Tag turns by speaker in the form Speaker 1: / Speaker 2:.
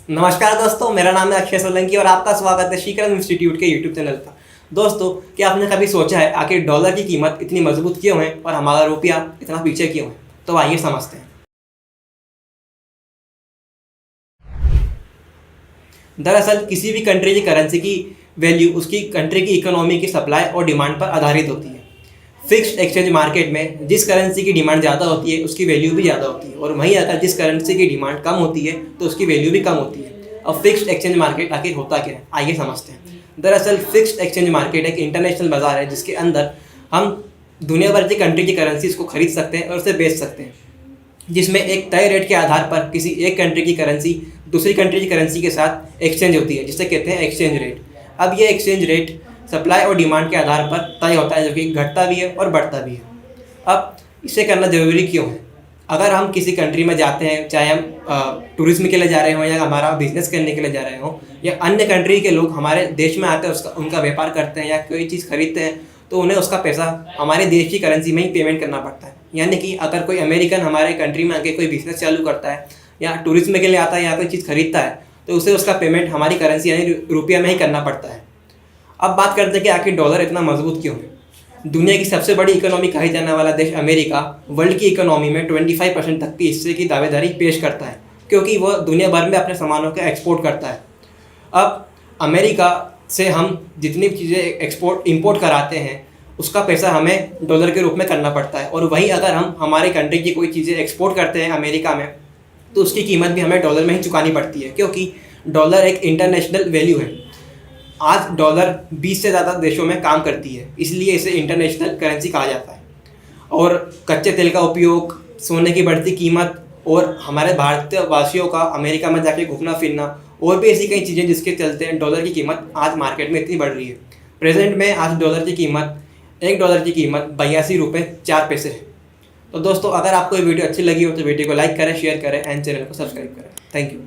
Speaker 1: नमस्कार दोस्तों, मेरा नाम है अक्षय सोलंकी और आपका स्वागत है शिखर इंस्टीट्यूट के यूट्यूब चैनल पर। दोस्तों, क्या आपने कभी सोचा है आखिर डॉलर की कीमत इतनी मजबूत क्यों है और हमारा रुपया इतना पीछे क्यों है? तो आइए समझते हैं। दरअसल किसी भी कंट्री की करेंसी की वैल्यू उसकी कंट्री की इकोनॉमी की सप्लाई और डिमांड पर आधारित होती है। फिक्स्ड एक्सचेंज मार्केट में जिस करेंसी की डिमांड ज़्यादा होती है उसकी वैल्यू भी ज़्यादा होती है, और वहीं अगर जिस करेंसी की डिमांड कम होती है तो उसकी वैल्यू भी कम होती है। अब फिक्स्ड एक्सचेंज मार्केट आखिर होता क्या है, आइए समझते हैं। दरअसल फिक्स्ड एक्सचेंज मार्केट एक इंटरनेशनल बाजार है जिसके अंदर हम दुनिया भर की कंट्री की करेंसीज को खरीद सकते हैं और उसे बेच सकते हैं, जिसमें एक तय रेट के आधार पर किसी एक कंट्री की करेंसी दूसरी कंट्री की करेंसी के साथ एक्सचेंज होती है, जिसे कहते हैं एक्सचेंज रेट। अब ये एक्सचेंज रेट सप्लाई और डिमांड के आधार पर तय होता है, जो कि घटता भी है और बढ़ता भी है। अब इसे करना ज़रूरी क्यों है? अगर हम किसी कंट्री में जाते हैं, चाहे हम टूरिज्म के लिए जा रहे हों या हमारा बिजनेस करने के लिए जा रहे हों, या अन्य कंट्री के लोग हमारे देश में आते हैं उनका व्यापार करते हैं या कोई चीज़ खरीदते हैं, तो उन्हें उसका पैसा हमारे देश की करेंसी में ही पेमेंट करना पड़ता है। यानी कि अगर कोई अमेरिकन हमारे कंट्री में आके कोई बिजनेस चालू करता है या टूरिज्म के लिए आता है या कोई चीज़ खरीदता है, तो उसे उसका पेमेंट हमारी करेंसी यानी रुपया में ही करना पड़ता है। अब बात करते हैं कि आखिर डॉलर इतना मजबूत क्यों है। दुनिया की सबसे बड़ी इकोनॉमी कही जाने वाला देश अमेरिका वर्ल्ड की इकोनॉमी में 25% तक की हिस्से की दावेदारी पेश करता है, क्योंकि वह दुनिया भर में अपने सामानों का एक्सपोर्ट करता है। अब अमेरिका से हम जितनी चीज़ें इंपोर्ट कराते हैं उसका पैसा हमें डॉलर के रूप में करना पड़ता है, और वहीं अगर हम हमारी कंट्री की कोई चीज़ें एक्सपोर्ट करते हैं अमेरिका में तो उसकी कीमत भी हमें डॉलर में ही चुकानी पड़ती है, क्योंकि डॉलर एक इंटरनेशनल वैल्यू है। आज डॉलर 20 से ज़्यादा देशों में काम करती है, इसलिए इसे इंटरनेशनल करेंसी कहा जाता है। और कच्चे तेल का उपयोग, सोने की बढ़ती कीमत और हमारे भारतीय वासियों का अमेरिका में जाके घूमना फिरना और भी ऐसी कई चीज़ें जिसके चलते डॉलर की कीमत आज मार्केट में इतनी बढ़ रही है। प्रेजेंट में आज $1 की कीमत 82 रुपये 4 पैसे है। तो दोस्तों, अगर आपको ये वीडियो अच्छी लगी हो तो वीडियो को लाइक करें, शेयर करें एंड चैनल को सब्सक्राइब करें। Thank you.